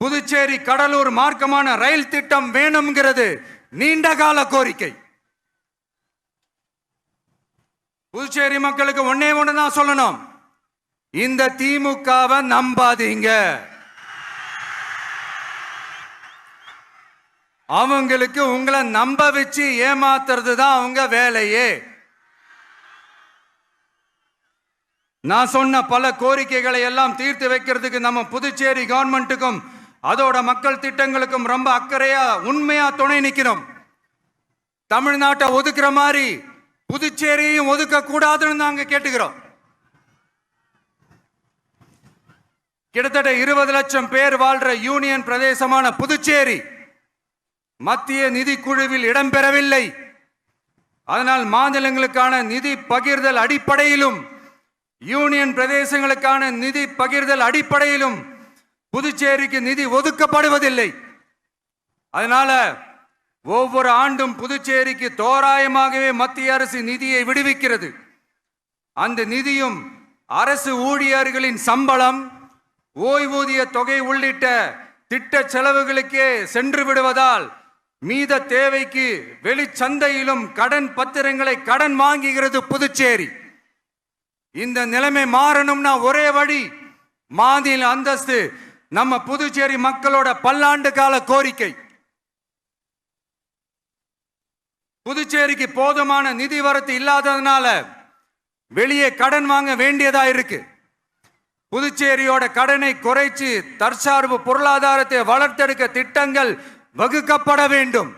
புதுச்சேரி கடலூர் மார்க்கமான ரயில் திட்டம் வேணும்ங்கிறது நீண்ட கால கோரிக்கை. புதுச்சேரி மக்களுக்கு ஒன்னே ஒண்ணுதான் சொல்லணும், இந்த திமுகவை நம்பாதீங்க. அவங்களுக்கு உங்களை நம்ப வச்சு ஏமாத்துறது தான் அவங்க வேலையே. நான் சொன்ன பல கோரிக்கைகளை எல்லாம் தீர்த்து வைக்கிறதுக்கு நம்ம புதுச்சேரி கவர்மெண்ட்டுக்கும் அதோட மக்கள் திட்டங்களுக்கும் ரொம்ப அக்கறையா உண்மையா துணை நிற்கணும். தமிழ்நாட்டை ஒதுக்குற மாதிரி புதுச்சேரியும் ஒதுக்க கூடாதுன்னு நாங்க கேட்டுக்கிறோம். கிட்டத்தட்ட 20 லட்சம் பேர் வாழ்ற யூனியன் பிரதேசமான புதுச்சேரி மத்திய நிதி குழுவில் இடம்பெறவில்லை. அதனால் மாநிலங்களுக்கான நிதி பகிர்தல் அடிப்படையிலும் யூனியன் பிரதேசங்களுக்கான நிதி பகிர்தல் அடிப்படையிலும் புதுச்சேரிக்கு நிதி ஒதுக்கப்படுவதில்லை. அதனால ஒவ்வொரு ஆண்டும் புதுச்சேரிக்கு தோராயமாகவே மத்திய அரசு நிதியை விடுவிக்கிறது. அந்த நிதியும் அரசு ஊழியர்களின் சம்பளம், ஓய்வூதிய தொகை உள்ளிட்ட திட்ட செலவுகளுக்கே சென்று விடுவதால் மீத தேவைக்கு வெளிச்சந்தையிலும் கடன் பத்திரங்களை கடன் வாங்குகிறது புதுச்சேரி. இந்த நிலைமை மாறணும்னா ஒரே வழி, மாநில அந்தஸ்து நம்ம புதுச்சேரி மக்களோட பல்லாண்டு கால கோரிக்கை. புதுச்சேரிக்கு போதுமான நிதி வரத்து இல்லாததுனால வெளியே கடன் வாங்க வேண்டியதா இருக்கு. புதுச்சேரியோட கடனை குறைச்சு தற்சார்பு பொருளாதாரத்தை வளர்த்தெடுக்க திட்டங்கள் வகுக்கப்பட வேண்டும்.